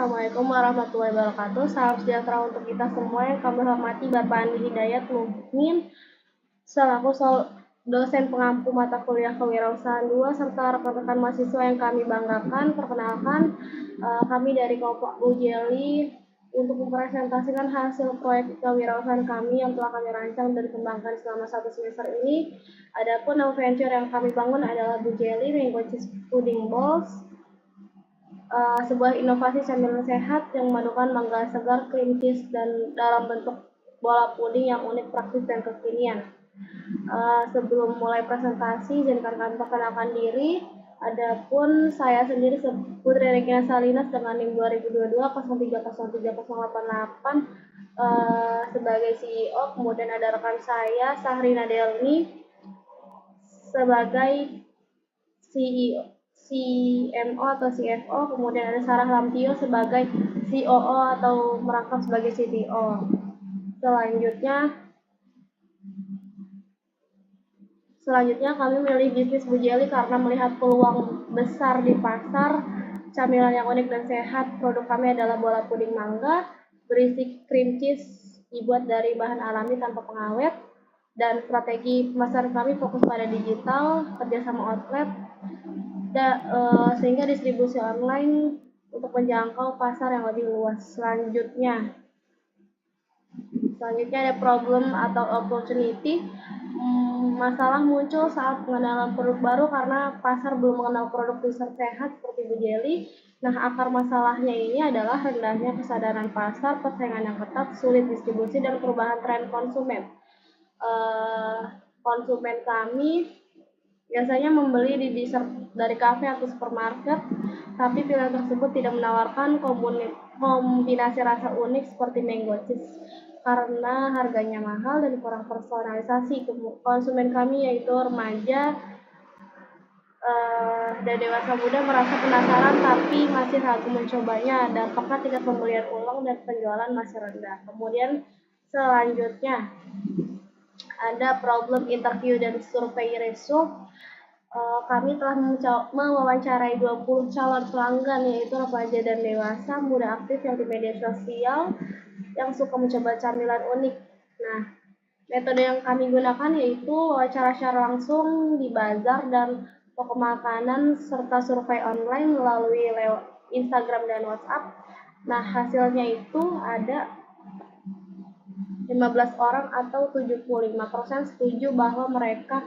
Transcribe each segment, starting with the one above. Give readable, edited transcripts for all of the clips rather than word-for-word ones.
Assalamualaikum warahmatullahi wabarakatuh. Salam sejahtera untuk kita semua yang kami hormati Bapak Andi Hidayat Mumin selaku dosen pengampu mata kuliah Kewirausahaan 2 serta rekan-rekan mahasiswa yang kami banggakan. Perkenalkan, kami dari kelompok Bujeli untuk mempresentasikan hasil proyek kewirausahaan kami yang telah kami rancang dan kembangkan selama 1 semester ini. Adapun nama venture yang kami bangun adalah Bujeli Mango Cheese Pudding Balls, sebuah inovasi camilan sehat yang memadukan mangga segar, cream cheese, dan dalam bentuk bola puding yang unik, praktis, dan kekinian. Sebelum mulai presentasi, izinkan kami perkenalkan diri. Adapun saya sendiri Putri Regina Salinas dengan NIM 2022 03030888 sebagai CEO. Kemudian ada rekan saya Sahrina Delni sebagai CEO, CMO atau CFO, kemudian ada Sarah Lamtio sebagai COO atau merangkap sebagai CTO. Selanjutnya kami memilih bisnis Bujeli karena melihat peluang besar di pasar camilan yang unik dan sehat. Produk kami adalah bola puding mangga berisi cream cheese dibuat dari bahan alami tanpa pengawet, dan strategi pemasaran kami fokus pada digital, kerjasama outlet, sehingga distribusi online untuk menjangkau pasar yang lebih luas. Selanjutnya ada problem atau opportunity. Masalah muncul saat pengenalan produk baru karena pasar belum mengenal produk dessert sehat seperti Bujeli. Nah, akar masalahnya ini adalah rendahnya kesadaran pasar, persaingan yang ketat, sulit distribusi, dan perubahan tren konsumen. Konsumen kami biasanya membeli di dessert dari kafe atau supermarket, tapi pilihan tersebut tidak menawarkan kombinasi rasa unik seperti mango cheese karena harganya mahal dan kurang personalisasi. Konsumen kami yaitu remaja dan dewasa muda merasa penasaran tapi masih ragu mencobanya. Dampaknya tingkat pembelian ulang dan penjualan masih rendah. Kemudian selanjutnya ada problem interview dan survei result. Kami telah mewawancarai 20 calon pelanggan yaitu remaja dan dewasa muda aktif yang di media sosial yang suka mencoba camilan unik. Nah, metode yang kami gunakan yaitu wawancara secara langsung di bazar dan toko makanan serta survei online melalui Instagram dan WhatsApp. Nah, hasilnya itu ada 15 orang atau 75% setuju bahwa mereka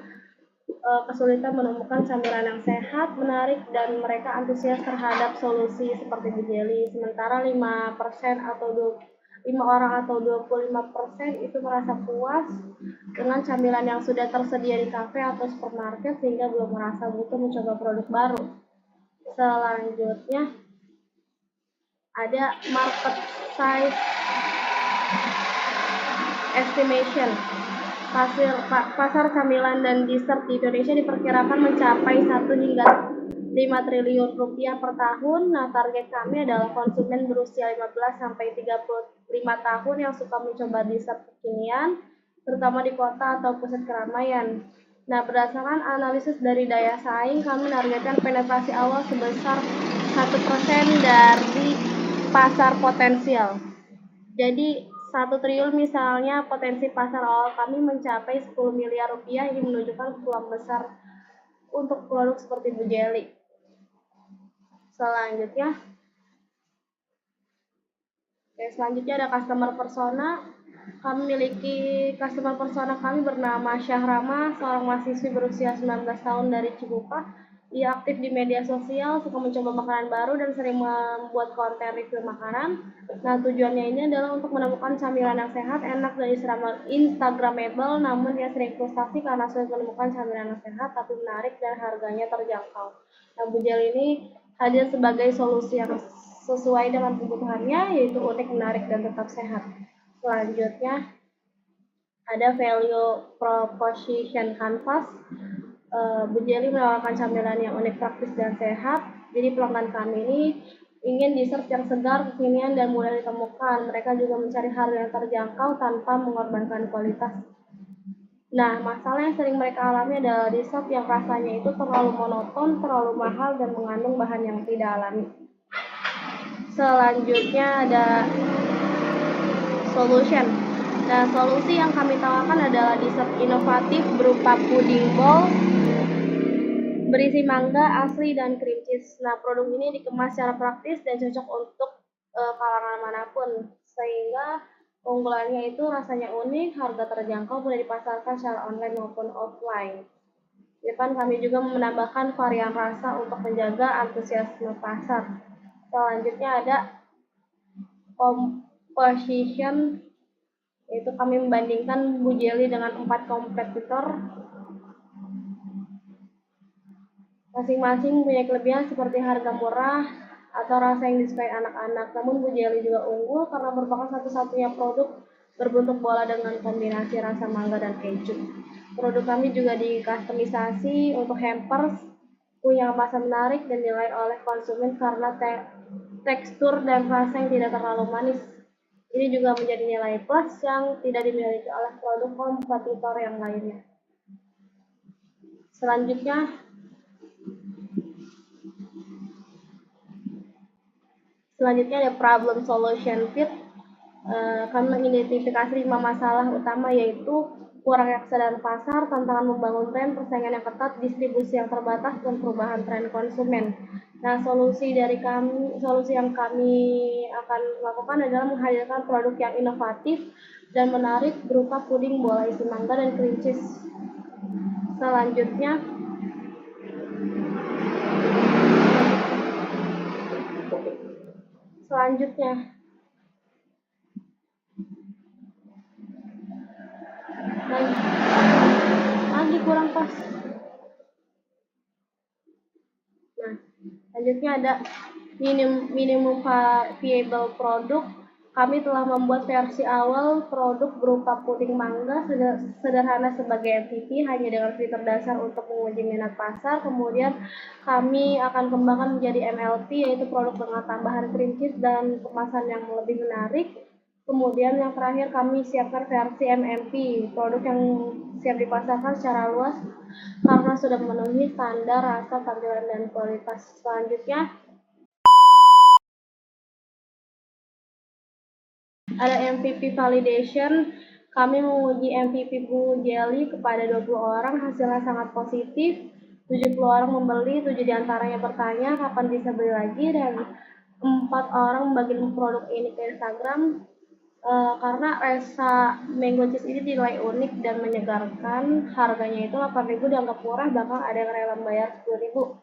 kesulitan menemukan camilan yang sehat, menarik, dan mereka antusias terhadap solusi seperti Bujeli. Sementara 5 orang atau 25% itu merasa puas dengan camilan yang sudah tersedia di kafe atau supermarket sehingga belum merasa butuh mencoba produk baru. Selanjutnya ada market size estimation. Pasar camilan dan dessert di Indonesia diperkirakan mencapai 1 hingga 5 triliun rupiah per tahun. Nah, target kami adalah konsumen berusia 15 sampai 35 tahun yang suka mencoba dessert kekinian, terutama di kota atau pusat keramaian. Nah, berdasarkan analisis dari daya saing, kami menargetkan penetrasi awal sebesar 1% dari pasar potensial. Jadi 1 triliun misalnya potensi pasar awal kami mencapai 10 miliar rupiah, ini menunjukkan peluang besar untuk produk seperti Bujeli. Selanjutnya ada customer persona. Kami memiliki customer persona kami bernama Syahrama, seorang mahasiswi berusia 19 tahun dari Cikupa. Ia aktif di media sosial, suka mencoba makanan baru dan sering membuat konten review makanan. Nah, tujuannya ini adalah untuk menemukan camilan yang sehat, enak, dan instagramable, namun dia sering frustasi karena sulit menemukan camilan yang sehat tapi menarik dan harganya terjangkau. Nah, Bujeli ini hadir sebagai solusi yang sesuai dengan kebutuhannya, yaitu unik, menarik, dan tetap sehat. Selanjutnya ada value proposition canvas. Bujeli menawarkan camilan yang unik, praktis, dan sehat. Jadi pelanggan kami ini ingin dessert yang segar, kekinian, dan mudah ditemukan. Mereka juga mencari harga yang terjangkau tanpa mengorbankan kualitas. Nah, masalah yang sering mereka alami adalah dessert yang rasanya itu terlalu monoton, terlalu mahal, dan mengandung bahan yang tidak alami. Selanjutnya ada solution. Nah, solusi yang kami tawarkan adalah dessert inovatif berupa puding bowl berisi mangga asli dan cream cheese. Nah, produk ini dikemas secara praktis dan cocok untuk kalangan manapun, sehingga keunggulannya itu rasanya unik, harga terjangkau, mudah dipasarkan secara online maupun offline. Di depan kami juga menambahkan varian rasa untuk menjaga antusiasme pasar. Selanjutnya ada composition, yaitu kami membandingkan Bu Jelly dengan 4 kompetitor. Masing-masing punya kelebihan seperti harga murah atau rasa yang disukai anak-anak. Namun Bu Jelly juga unggul karena merupakan satu-satunya produk berbentuk bola dengan kombinasi rasa mangga dan keju. Produk kami juga dikustomisasi untuk hampers, punya kemasan menarik dan dinilai oleh konsumen karena tekstur dan rasa yang tidak terlalu manis. Ini juga menjadi nilai plus yang tidak dimiliki oleh produk kompetitor yang lainnya. Selanjutnya ada problem solution fit. Kami mengidentifikasi 5 masalah utama, yaitu kurangnya kesadaran pasar, tantangan membangun tren, persaingan yang ketat, distribusi yang terbatas, dan perubahan tren konsumen. Nah, solusi yang kami akan lakukan adalah menghadirkan produk yang inovatif dan menarik berupa puding bola isi mangga dan cream cheese. Selanjutnya lagi kurang pas. Nah, selanjutnya ada minimum viable produk. Kami telah membuat versi awal produk berupa puding mangga sederhana sebagai MVP hanya dengan fitur dasar untuk menguji minat pasar. Kemudian kami akan kembangkan menjadi MLP, yaitu produk dengan tambahan cream cheese dan kemasan yang lebih menarik. Kemudian yang terakhir kami siapkan versi MMP, produk yang siap dipasarkan secara luas karena sudah memenuhi standar rasa, tampilan, dan kualitas. Selanjutnya ada MVP validation. Kami menguji MVP Bu Jelly kepada 20 orang, hasilnya sangat positif. 70 orang membeli, 7 diantaranya bertanya kapan bisa beli lagi, dan 4 orang membagi produk ini ke Instagram. Karena rasa mango cheese ini dinilai unik dan menyegarkan. Harganya itu 8.000 dianggap murah, bahkan ada yang rela membayar 10.000.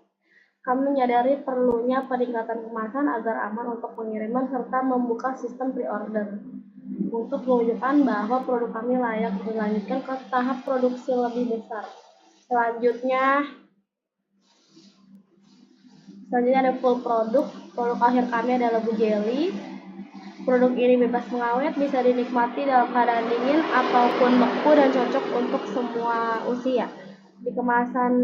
Kami menyadari perlunya peningkatan kemasan agar aman untuk pengiriman serta membuka sistem pre-order untuk menunjukkan bahwa produk kami layak dilanjutkan ke tahap produksi lebih besar. Selanjutnya ada full produk. Produk akhir kami adalah Bu Jelly. Produk ini bebas pengawet, bisa dinikmati dalam keadaan dingin ataupun beku dan cocok untuk semua usia. Di kemasan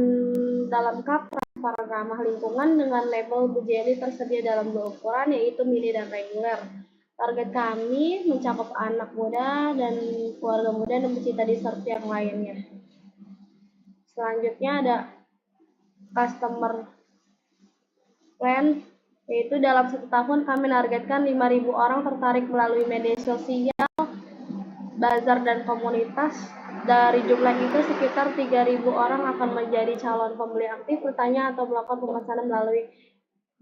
dalam cup transparan ramah lingkungan dengan label Bu Jelly tersedia dalam 2 ukuran, yaitu mini dan reguler. Target kami mencakup anak muda dan keluarga muda dan pecinta dessert yang lainnya. Selanjutnya ada customer plan, yaitu dalam 1 tahun kami menargetkan 5.000 orang tertarik melalui media sosial, bazar, dan komunitas. Dari jumlah itu sekitar 3.000 orang akan menjadi calon pembeli aktif, bertanya atau melakukan pemesanan melalui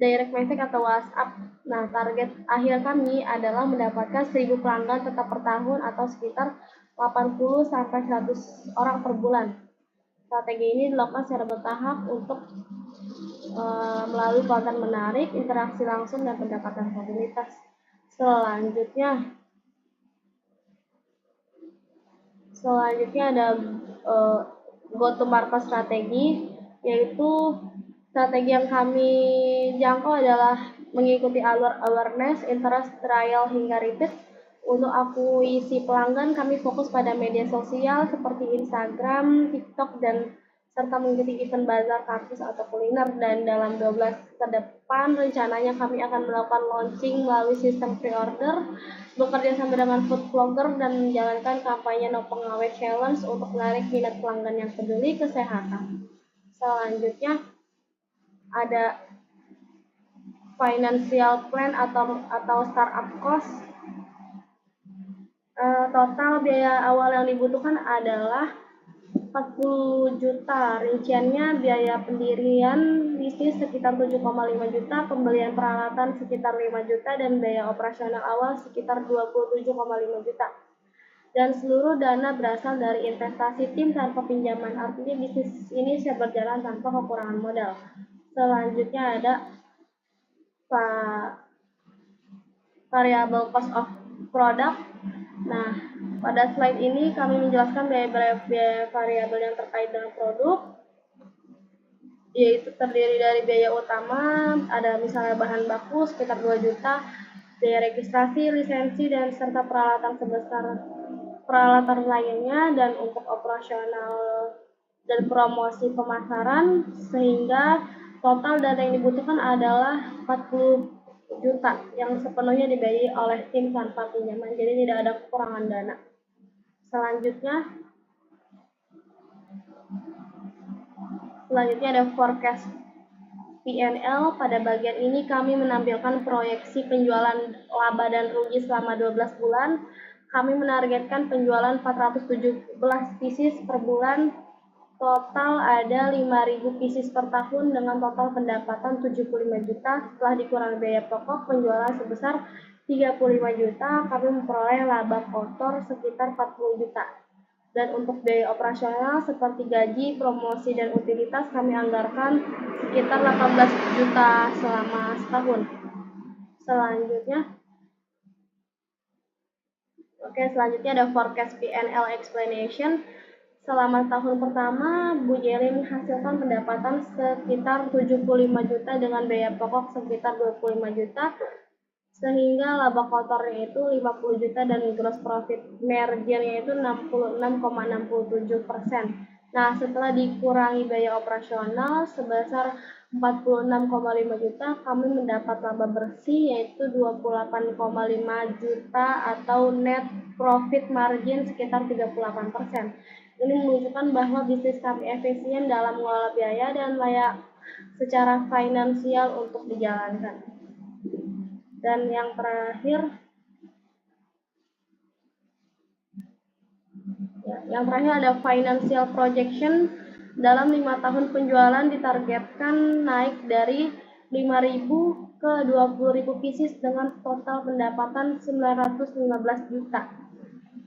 direct message atau WhatsApp. Nah, target akhir kami adalah mendapatkan 1.000 pelanggan tetap per tahun atau sekitar 80-100 orang per bulan. Strategi ini dilakukan secara bertahap untuk melalui konten menarik, interaksi langsung, dan pendekatan komunitas. Selanjutnya ada go to market strategi, yaitu strategi yang kami jangkau adalah mengikuti alur awareness, interest, trial, hingga repeat. Untuk akuisisi pelanggan, kami fokus pada media sosial seperti Instagram, TikTok, dan serta mengikuti event bazar, kampus, atau kuliner. Dan dalam 12 ke depan, rencananya kami akan melakukan launching melalui sistem pre-order, bekerja sama dengan food vlogger, dan menjalankan kampanye no pengawet challenge untuk menarik minat pelanggan yang peduli kesehatan. Selanjutnya ada financial plan atau startup cost. Total biaya awal yang dibutuhkan adalah 40 juta. Rinciannya biaya pendirian bisnis sekitar 7,5 juta, pembelian peralatan sekitar 5 juta, dan biaya operasional awal sekitar 27,5 juta. Dan seluruh dana berasal dari investasi tim tanpa pinjaman. Artinya bisnis ini siap berjalan tanpa kekurangan modal. Selanjutnya ada variable cost of product. Nah, pada slide ini kami menjelaskan biaya variabel yang terkait dengan produk, yaitu terdiri dari biaya utama, ada misalnya bahan baku sekitar 2 juta, biaya registrasi, lisensi, dan serta peralatan lainnya, dan untuk operasional dan promosi pemasaran, sehingga total dana yang dibutuhkan adalah 40 juta yang sepenuhnya dibiayai oleh tim tanpa pinjaman, jadi tidak ada kekurangan dana. Selanjutnya ada forecast P&L. Pada bagian ini kami menampilkan proyeksi penjualan laba dan rugi selama 12 bulan. Kami menargetkan penjualan 417 pieces per bulan. Total ada 5.000 pieces per tahun dengan total pendapatan 75 juta. Setelah dikurangi biaya pokok penjualan sebesar 35 juta, kami memperoleh laba kotor sekitar 40 juta. Dan untuk biaya operasional seperti gaji, promosi, dan utilitas kami anggarkan sekitar 18 juta selama setahun. Selanjutnya ada forecast P&L explanation. Selama tahun pertama, Bu Jelly menghasilkan pendapatan sekitar 75 juta dengan biaya pokok sekitar 25 juta, sehingga laba kotornya itu 50 juta dan gross profit margin-nya itu 66,67%. Nah, setelah dikurangi biaya operasional sebesar 46,5 juta, kami mendapat laba bersih yaitu 28,5 juta atau net profit margin sekitar 38%. Ini menunjukkan bahwa bisnis kami efisien dalam mengelola biaya dan layak secara finansial untuk dijalankan. Dan yang terakhir ada financial projection. Dalam 5 tahun penjualan ditargetkan naik dari 5.000 ke 20.000 pieces dengan total pendapatan 915 juta.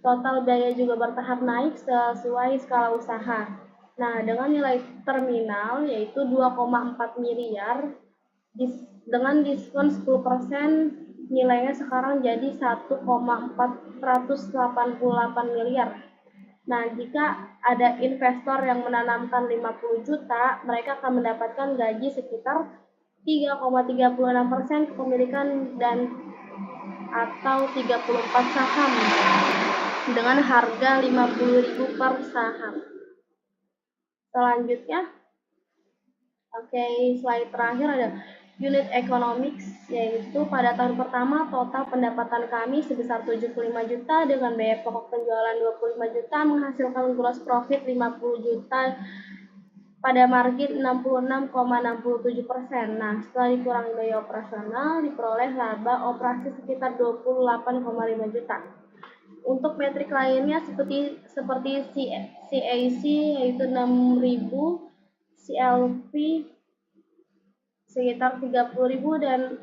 Total biaya juga bertahap naik sesuai skala usaha. Nah, dengan nilai terminal yaitu 2,4 miliar, dengan diskon 10%, nilainya sekarang jadi 1,488 miliar. Nah, jika ada investor yang menanamkan 50 juta, mereka akan mendapatkan gaji sekitar 3,36% kepemilikan dan atau 34 saham dengan harga 50.000 per saham. Selanjutnya, slide terakhir ada unit economics, yaitu pada tahun pertama total pendapatan kami sebesar 75 juta dengan biaya pokok penjualan 25 juta menghasilkan gross profit 50 juta pada margin 66,67%. Nah, setelah dikurangi biaya operasional diperoleh laba operasi sekitar 28,5 juta. Untuk metrik lainnya seperti CAC yaitu 6.000, CLP sekitar 30.000 dan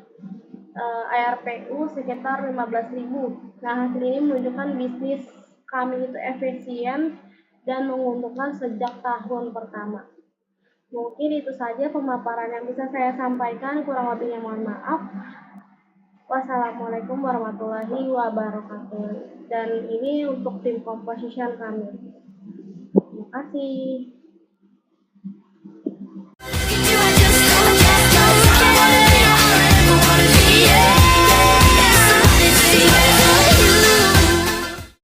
ARPU sekitar 15.000. Nah, hasil ini menunjukkan bisnis kami itu efisien dan menguntungkan sejak tahun pertama. Mungkin itu saja pemaparan yang bisa saya sampaikan, kurang lebihnya mohon maaf. Wassalamualaikum warahmatullahi wabarakatuh. Dan ini untuk tim composition kami. Terima kasih.